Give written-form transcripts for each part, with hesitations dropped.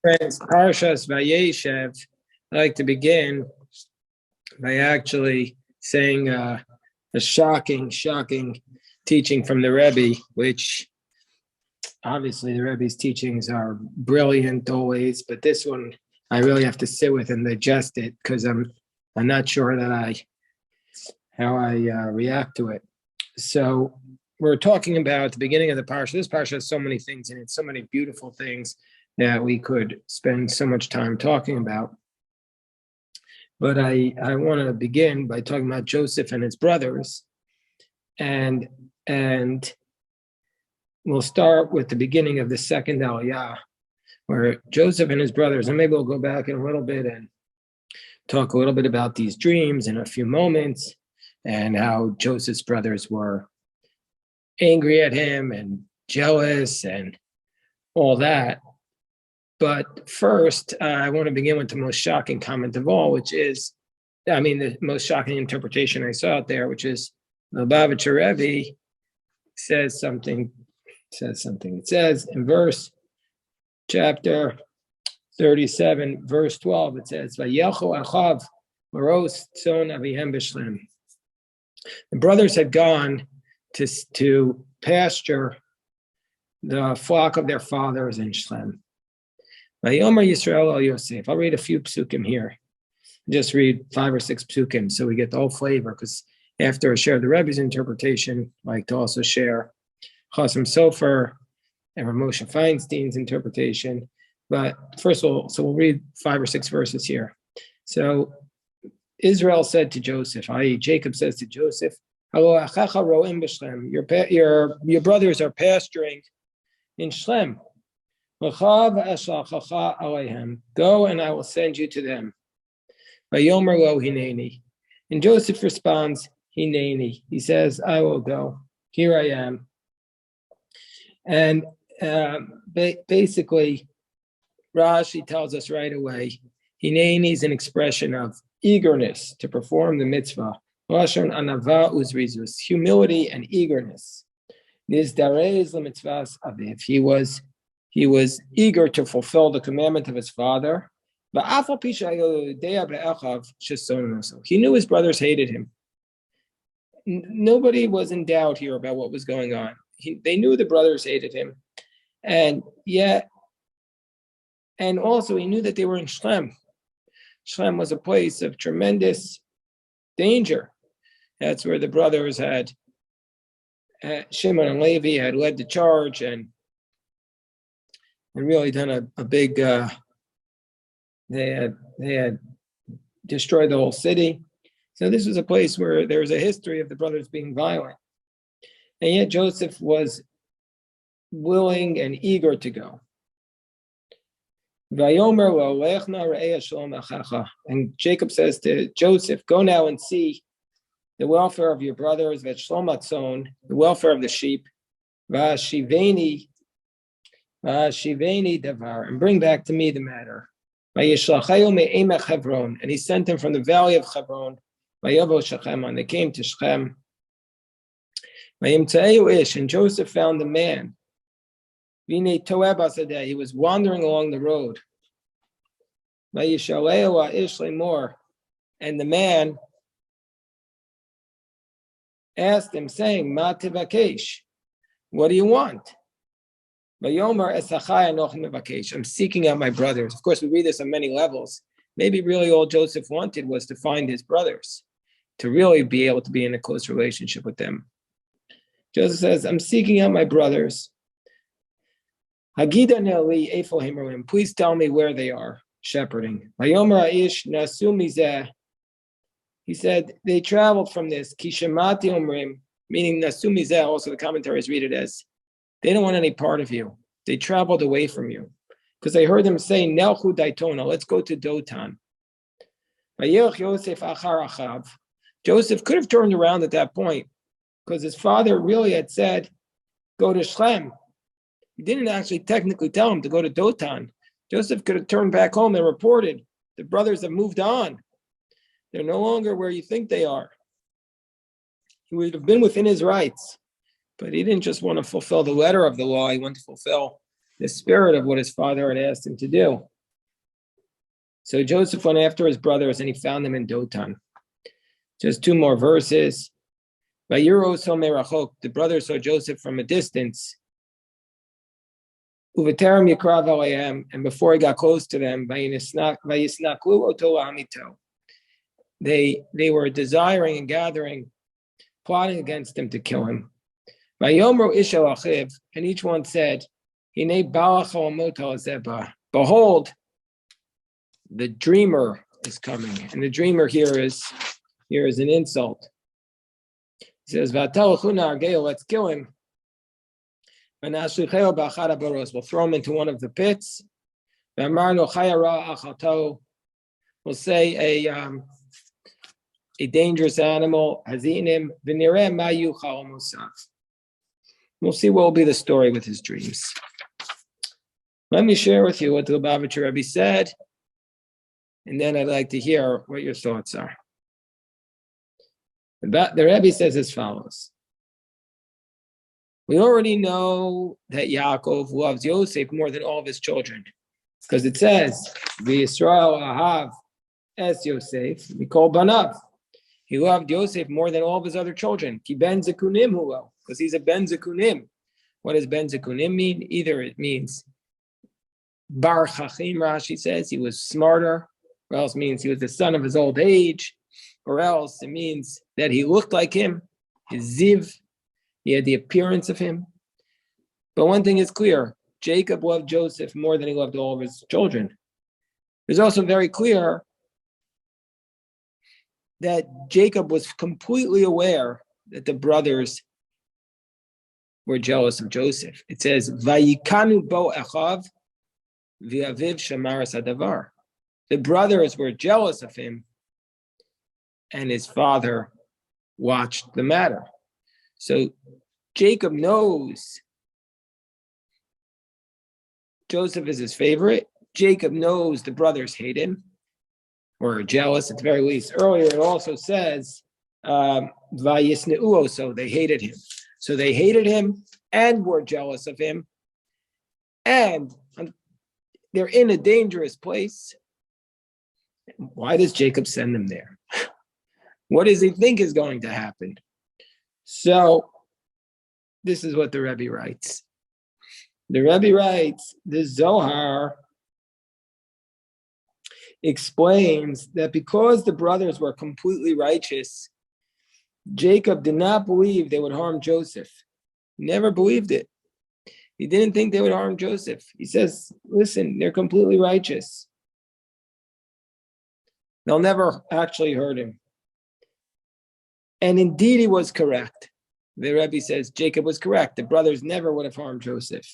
Friends, Parshas Vayeishev, I like to begin by actually saying a shocking teaching from the Rebbe, which obviously the Rebbe's teachings are brilliant always, but this one I really have to sit with and digest it because I'm not sure that how I react to it. So we're talking about the beginning of the parsha. This parsha has so many things in it, so many beautiful things that we could spend so much time talking about. But I want to begin by talking about Joseph and his brothers. And we'll start with the beginning of the second Aliyah, where Joseph and his brothers, and maybe we'll go back in a little bit and talk a little bit about these dreams in a few moments and how Joseph's brothers were angry at him and jealous and all that. But first, I want to begin with the most shocking comment of all, which is, the most shocking interpretation I saw out there, which is the Lubavitcher Rebbe says something. It says in chapter 37, verse 12, it says, "Vayelchu achav maros tzon avihem b'Shlem." The brothers had gone to pasture the flock of their fathers in Shlem. Vayomer Yisrael al Yosef. I'll read a few psukim here. Just read 5 or 6 psukim so we get the whole flavor, because after I share the Rebbe's interpretation, I like to also share Chasim Sofer and Moshe Feinstein's interpretation. But first of all, we'll read 5 or 6 verses here. So Israel said to Joseph, i.e. Jacob says to Joseph, your brothers are pasturing in Shlem. Go and I will send you to them. Vayomer lo hineni. And Joseph responds, hineni. He says, I will go. Here I am. And basically, Rashi tells us right away, hineni is an expression of eagerness to perform the mitzvah. Lashon anava uzrizus, humility and eagerness. Nizdarez lemitzvahs aviv. He was eager to fulfill the commandment of his father. He knew his brothers hated him. Nobody was in doubt here about what was going on. They knew the brothers hated him. And also he knew that they were in Shlem. Shlem was a place of tremendous danger. That's where the brothers had, Shimon and Levi had led the charge and really done a big, they had destroyed the whole city. So this was a place where there was a history of the brothers being violent. And yet Joseph was willing and eager to go. And Jacob says to Joseph, go now and see the welfare of your brothers, the welfare of the sheep, and bring back to me the matter. And he sent him from the valley of Hebron, and they came to Shechem. And Joseph found the man. He was wandering along the road. And the man asked him, saying, Ma tivakesh, what do you want? I'm seeking out my brothers. Of course, we read this on many levels. Maybe really all Joseph wanted was to find his brothers, to really be able to be in a close relationship with them. Joseph says, I'm seeking out my brothers. Please tell me where they are shepherding. He said, they traveled from this. Meaning nasu mizeh, also the commentaries read it as, they don't want any part of you. They traveled away from you. Because I heard them say, Nelchu daitona, let's go to Dotan. Joseph could have turned around at that point, because his father really had said, go to Shlem. He didn't actually technically tell him to go to Dotan. Joseph could have turned back home and reported, the brothers have moved on. They're no longer where you think they are. He would have been within his rights. But he didn't just want to fulfill the letter of the law. He wanted to fulfill the spirit of what his father had asked him to do. So Joseph went after his brothers and he found them in Dotan. Just 2 more verses. The brothers saw Joseph from a distance. And before he got close to them, they were desiring and gathering, plotting against him to kill him. And each one said, behold, the dreamer is coming. And the dreamer here is an insult. He says, let's kill him. We'll throw him into one of the pits. We'll say a dangerous animal has eaten him. We'll see what will be the story with his dreams. Let me share with you what the Lubavitcher Rebbe said, and then I'd like to hear what your thoughts are. The Rebbe says as follows. We already know that Yaakov loves Yosef more than all of his children, because it says, V'Yisrael ahav es Yosef mikol banav. He loved Yosef more than all of his other children. Ki ben zekunim hulo, because he's a ben zekunim. What does ben zekunim mean? Either it means bar chachim, Rashi says, he was smarter, or else means he was the son of his old age, or else it means that he looked like him, his ziv, he had the appearance of him. But one thing is clear, Jacob loved Joseph more than he loved all of his children. It's also very clear that Jacob was completely aware that the brothers were jealous of Joseph. It says, Vayikanu bo echav v'aviv shamaras hadavar. The brothers were jealous of him, and his father watched the matter. So Jacob knows Joseph is his favorite. Jacob knows the brothers hate him or are jealous at the very least. Earlier it also says, Vayisneuo, so they hated him. So they hated him and were jealous of him. And they're in a dangerous place. Why does Jacob send them there? What does he think is going to happen? So this is what the Rebbe writes. The Rebbe writes, the Zohar explains that because the brothers were completely righteous, Jacob did not believe they would harm Joseph. He never believed it. He didn't think they would harm Joseph. He says, listen, they're completely righteous. They'll never actually hurt him. And indeed, he was correct. The Rebbe says Jacob was correct. The brothers never would have harmed Joseph.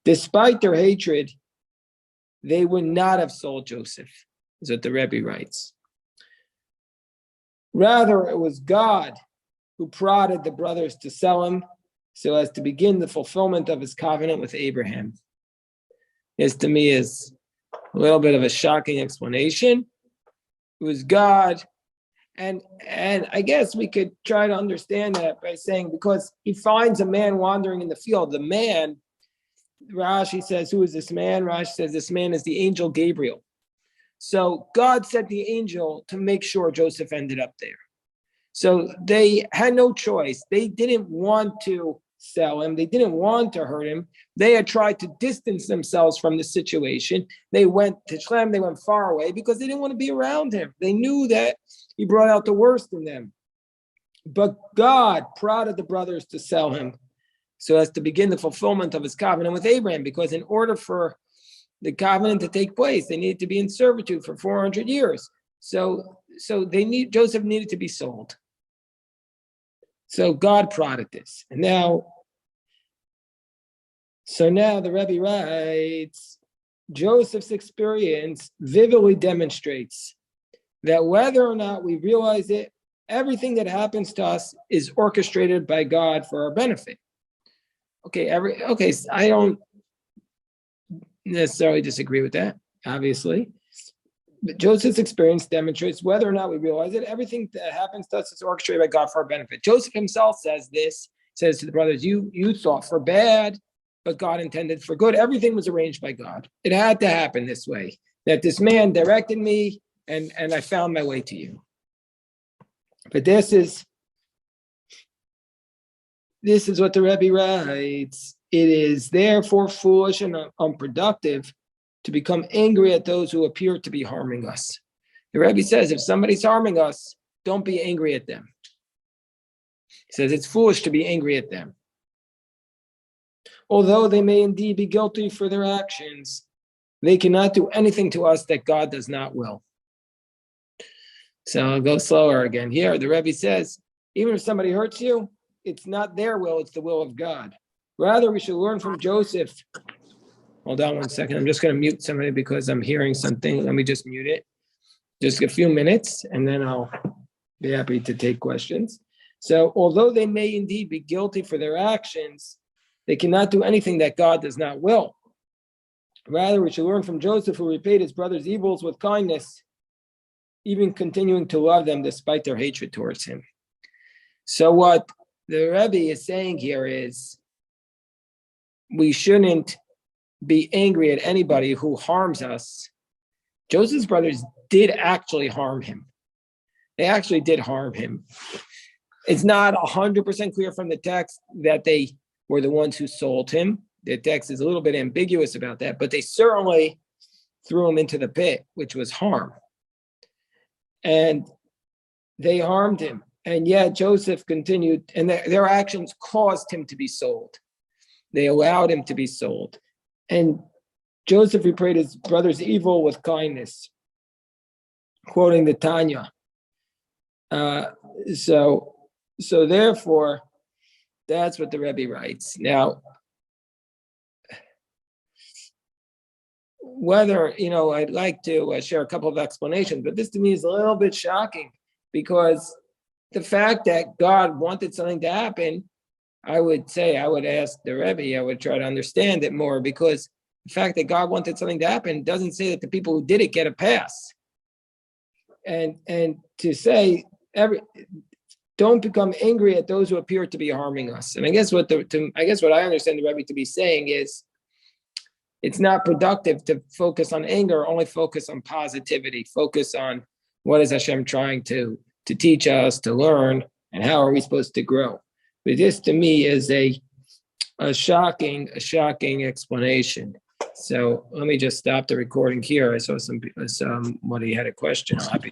Despite their hatred, they would not have sold Joseph, is what the Rebbe writes. Rather, it was God who prodded the brothers to sell him so as to begin the fulfillment of his covenant with Abraham. This, to me, is a little bit of a shocking explanation. It was God. And I guess we could try to understand that by saying, because he finds a man wandering in the field. The man, Rashi says, who is this man? Rashi says this man is the angel Gabriel. So God sent the angel to make sure Joseph ended up there. So they had no choice. They didn't want to sell him. They didn't want to hurt him. They had tried to distance themselves from the situation. They went to Shlem, they went far away because they didn't want to be around him. They knew that he brought out the worst in them. But God prodded the brothers to sell him so as to begin the fulfillment of his covenant with Abraham, because in order for the covenant to take place, they needed to be in servitude for 400 years. So Joseph needed to be sold. So God prodded this. And now the Rebbe writes, Joseph's experience vividly demonstrates that whether or not we realize it, everything that happens to us is orchestrated by God for our benefit. Okay, I don't necessarily disagree with that, obviously. But Joseph's experience demonstrates whether or not we realize it, everything that happens to us is orchestrated by God for our benefit. Joseph himself says to the brothers, you thought for bad, but God intended for good. Everything was arranged by God. It had to happen this way, that this man directed me and I found my way to you. But this is what the Rebbe writes. It is therefore foolish and unproductive to become angry at those who appear to be harming us. The Rebbe says, if somebody's harming us, don't be angry at them. He says it's foolish to be angry at them. Although they may indeed be guilty for their actions, they cannot do anything to us that God does not will. So I'll go slower again. Here, the Rebbe says, even if somebody hurts you, it's not their will, it's the will of God. Rather, we should learn from Joseph. Hold on one second. I'm just going to mute somebody because I'm hearing something. Let me just mute it. Just a few minutes, and then I'll be happy to take questions. So, although they may indeed be guilty for their actions, they cannot do anything that God does not will. Rather, we should learn from Joseph, who repaid his brother's evils with kindness, even continuing to love them despite their hatred towards him. So what the Rebbe is saying here is we shouldn't be angry at anybody who harms us. Joseph's brothers did actually harm him. They actually did harm him. It's not 100% clear from the text that they were the ones who sold him. The text is a little bit ambiguous about that, but they certainly threw him into the pit, which was harm. And they harmed him. And yet Joseph continued, and their actions caused him to be sold. They allowed him to be sold. And Joseph repaid his brother's evil with kindness, quoting the Tanya. So therefore, that's what the Rebbe writes. Now, whether, I'd like to share a couple of explanations, but this to me is a little bit shocking because the fact that God wanted something to happen, I would ask the Rebbe, I would try to understand it more, because the fact that God wanted something to happen doesn't say that the people who did it get a pass. And to say, don't become angry at those who appear to be harming us. And I guess what I understand the Rebbe to be saying is, it's not productive to focus on anger, only focus on positivity, focus on what is Hashem trying to teach us, to learn, and how are we supposed to grow. But this to me is a shocking explanation. So let me just stop the recording here. I saw somebody had a question. I'll happy